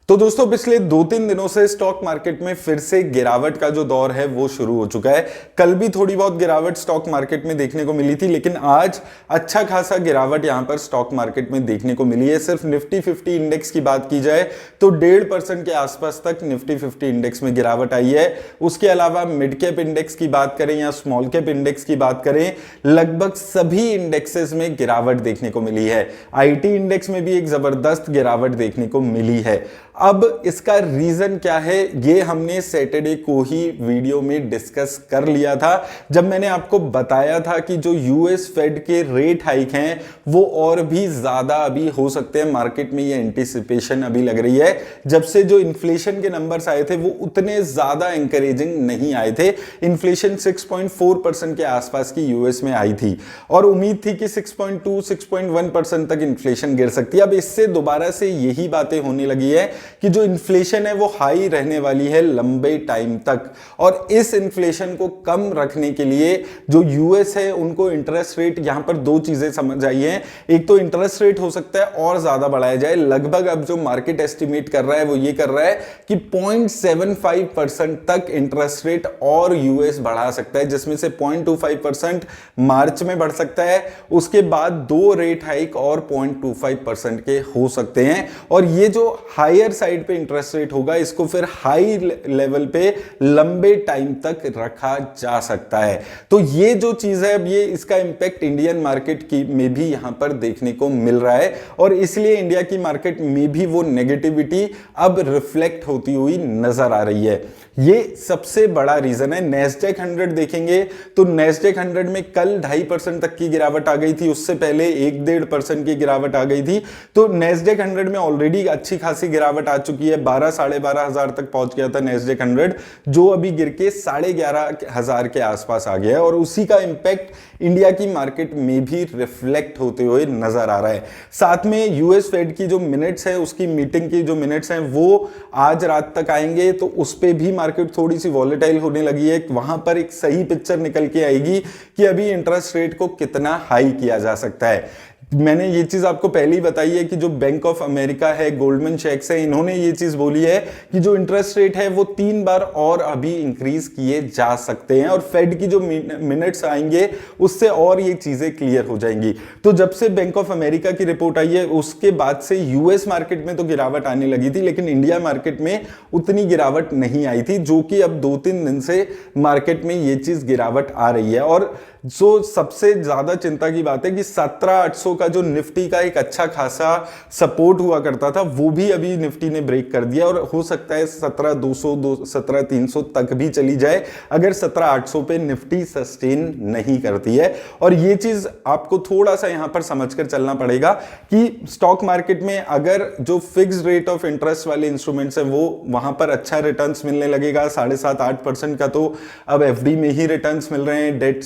तो दोस्तों पिछले 2-3 दिनों से स्टॉक मार्केट में फिर से गिरावट का जो दौर है वो शुरू हो चुका है। कल भी थोड़ी बहुत गिरावट स्टॉक मार्केट में देखने को मिली थी, लेकिन आज अच्छा खासा गिरावट यहां पर स्टॉक मार्केट में देखने को मिली है। सिर्फ निफ्टी 50 इंडेक्स की बात की जाए तो 1.5% के आसपास तक निफ्टी 50 इंडेक्स में गिरावट आई है। उसके अलावा मिड कैप इंडेक्स की बात करें या स्मॉल कैप इंडेक्स की बात करें, लगभग सभी इंडेक्सेस में गिरावट देखने को मिली है। आईटी इंडेक्स में भी एक जबरदस्त गिरावट देखने को मिली है। अब इसका रीजन क्या है, ये हमने सैटरडे को ही वीडियो में डिस्कस कर लिया था, जब मैंने आपको बताया था कि जो यूएस फेड के रेट हाइक हैं वो और भी ज्यादा अभी हो सकते हैं। मार्केट में ये एंटीसिपेशन अभी लग रही है। जब से जो इन्फ्लेशन के नंबर्स आए थे वो उतने ज्यादा एनकरेजिंग नहीं आए थे। इन्फ्लेशन 6.4% के आसपास की यूएस में आई थी और उम्मीद थी कि 6.2-6.1% तक इन्फ्लेशन गिर सकती है। अब इससे दोबारा से यही बातें होने लगी है कि जो इन्फ्लेशन है वो हाई रहने वाली है लंबे टाइम तक, और इस इन्फ्लेशन को कम रखने के लिए जो यूएस है उनको इंटरेस्ट रेट, यहां पर दो चीजें समझ आई हैं। एक तो इंटरेस्ट रेट हो सकता है और ज्यादा बढ़ाया जाए। लगभग अब जो मार्केट एस्टिमेट कर रहा है वो ये कर रहा है कि 0.75% तक इंटरेस्ट रेट और यूएस बढ़ा सकता है, जिसमें से 0.25% मार्च में बढ़ सकता है। उसके बाद 2 रेट हाइक और 0.25% के हो सकते हैं, और ये जो हायर साइड पे इंटरेस्ट रेट होगा इसको फिर हाई लेवल पे लंबे टाइम तक रखा जा सकता है। तो ये जो चीज है, अब ये इसका इंपैक्ट इंडियन मार्केट की में भी यहां पर देखने को मिल रहा है, और इसलिए इंडिया की मार्केट में भी वो नेगेटिविटी अब रिफ्लेक्ट होती हुई नजर आ रही है। ये सबसे बड़ा रीजन है। नैस्डैक 100 देखेंगे तो नैस्डैक 100 में कल 2.5% तक की गिरावट आ गई थी, उससे पहले 1-1.5% की गिरावट आ गई थी। तो नैस्डैक 100 में ऑलरेडी अच्छी खासी गिरावट आ चुकी है। 12-12,500 तक पहुंच गया था नैस्डैक 100, जो अभी गिर के 11,500 के आसपास आ गया है, और उसी का इंपैक्ट इंडिया की मार्केट में भी रिफ्लेक्ट होते हुए नजर आ रहा है। साथ में यूएस फेड की जो मिनट्स है, उसकी मीटिंग की जो मिनट्स हैं वो आज रात तक आएंगे, तो उस पर भी मार्केट थोड़ी सी वॉलेटाइल होने लगी है। वहां पर एक सही पिक्चर निकल के आएगी कि अभी इंटरेस्ट रेट को कितना हाई किया जा सकता है। मैंने ये चीज आपको पहले ही बताई है कि जो बैंक ऑफ अमेरिका है, गोल्डमैन सैक्स है, इन्होंने ये चीज बोली है कि जो इंटरेस्ट रेट है वो 3 बार और अभी इंक्रीज किए जा सकते हैं, और फेड की जो मिनट्स आएंगे उससे और ये चीजें क्लियर हो जाएंगी। तो जब से बैंक ऑफ अमेरिका की रिपोर्ट आई है उसके बाद से यूएस मार्केट में तो गिरावट आने लगी थी, लेकिन इंडिया मार्केट में उतनी गिरावट नहीं आई थी, जो कि अब 2-3 दिन से मार्केट में ये चीज गिरावट आ रही है। और जो सबसे ज्यादा चिंता की बात है कि 17,800 का जो निफ्टी का एक अच्छा खासा सपोर्ट हुआ करता था वो भी अभी निफ्टी ने ब्रेक कर दिया, और हो सकता है 17,200 17,300 तक भी चली जाए अगर 17,800 पे निफ्टी सस्टेन नहीं करती है। और ये चीज आपको थोड़ा सा यहां पर समझकर चलना पड़ेगा कि स्टॉक मार्केट में अगर जो फिक्स रेट ऑफ इंटरेस्ट वाले इंस्ट्रूमेंट्स है वो वहां पर अच्छा रिटर्न्स मिलने लगेगा। 7.5-8% का तो अब एफडी में ही रिटर्न्स मिल रहे हैं।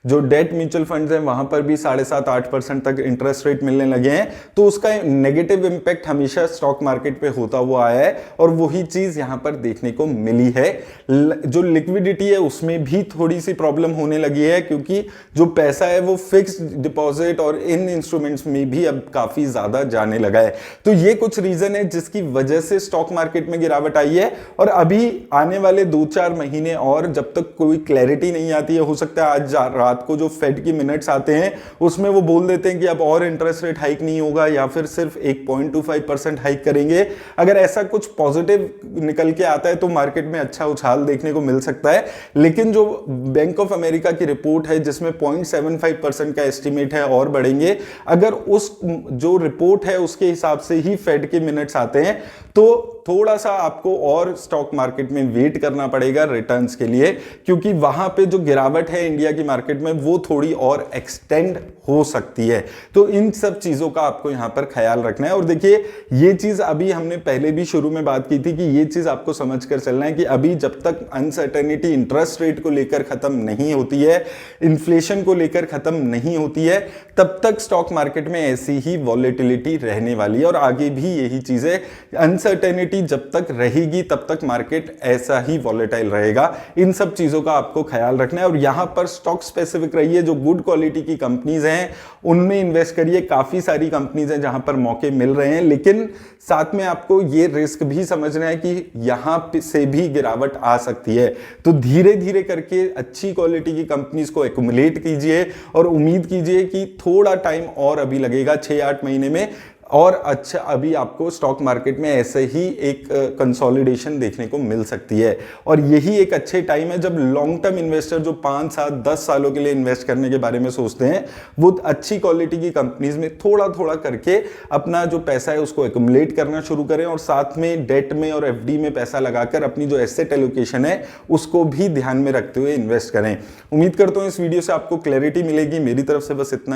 जो डेट म्यूचुअल फंड्स हैं वहां पर भी 7.5-8% तक इंटरेस्ट रेट मिलने लगे हैं, तो उसका नेगेटिव इंपैक्ट हमेशा स्टॉक मार्केट पे होता हुआ आया है, और वही चीज यहां पर देखने को मिली है। जो लिक्विडिटी है उसमें भी थोड़ी सी प्रॉब्लम होने लगी है, क्योंकि जो पैसा है वो फिक्स्ड डिपॉजिट और इन इंस्ट्रूमेंट्स में भी अब काफी ज्यादा जाने लगा है। तो ये कुछ रीजन है जिसकी वजह से स्टॉक मार्केट में गिरावट आई है, और अभी आने वाले 2-4 महीने और जब तक कोई क्लैरिटी नहीं आती है, हो सकता है आज रात को जो फेड की मिनट्स आते हैं उसमें वो बोल देते हैं कि अब और इंटरेस्ट रेट हाइक नहीं होगा या फिर सिर्फ 1.25% हाइक करेंगे। अगर ऐसा कुछ पॉजिटिव निकल के आता है तो मार्केट में अच्छा उछाल देखने को मिल सकता है। लेकिन जो बैंक ऑफ अमेरिका की रिपोर्ट है जिसमें 0.75% का एस्टिमेट है और बढ़ेंगे, अगर उस जो रिपोर्ट है उसके हिसाब से ही फेड के मिनट्स आते हैं तो थोड़ा सा आपको और स्टॉक मार्केट में वेट करना पड़ेगा रिटर्न्स के लिए, क्योंकि वहां पे जो गिरावट है इंडिया की मार्केट में वो थोड़ी और एक्सटेंड हो सकती है। तो इन सब चीजों का आपको यहां पर ख्याल रखना है। और देखिए ये चीज अभी हमने पहले भी शुरू में बात की थी कि ये चीज आपको समझकर चलना है कि अभी जब तक अनसर्टेनिटी इंटरेस्ट रेट को लेकर खत्म नहीं होती है, इन्फ्लेशन को लेकर खत्म नहीं होती है, तब तक स्टॉक मार्केट में ऐसी ही वॉलेटिलिटी रहने वाली है, और आगे भी यही चीजें अनसर्टेनिटी जब तक रहेगी तब तक मार्केट ऐसा ही वॉलेटाइल रहेगा। इन सब चीजों का आपको ख्याल रखना है, और यहां पर स्टॉक स्पेसिफिक स्पेसिफिक रहिए, जो गुड क्वालिटी की कंपनीज हैं उनमें इन्वेस्ट करिए। काफी सारी कंपनीज हैं जहां पर मौके मिल रहे हैं, लेकिन साथ में आपको ये रिस्क भी समझना है कि यहां से भी गिरावट आ सकती है। तो धीरे धीरे करके अच्छी क्वालिटी की कंपनीज को एक्युमुलेट कीजिए और उम्मीद कीजिए कि थोड़ा टाइम और अभी लगेगा, 6-8 महीने में, और अच्छा अभी आपको स्टॉक मार्केट में ऐसे ही एक कंसोलिडेशन देखने को मिल सकती है। और यही एक अच्छे टाइम है जब लॉन्ग टर्म इन्वेस्टर जो 5 साल 10 सालों के लिए इन्वेस्ट करने के बारे में सोचते हैं, वो अच्छी क्वालिटी की कंपनीज में थोड़ा थोड़ा करके अपना जो पैसा है उसको एक्युमुलेट करना शुरू करें, और साथ में डेट में और एफडी में पैसा लगाकर अपनी जो एसेट एलोकेशन है उसको भी ध्यान में रखते हुए इन्वेस्ट करें। उम्मीद करता हूं इस वीडियो से आपको क्लैरिटी मिलेगी। मेरी तरफ से बस इतना ही।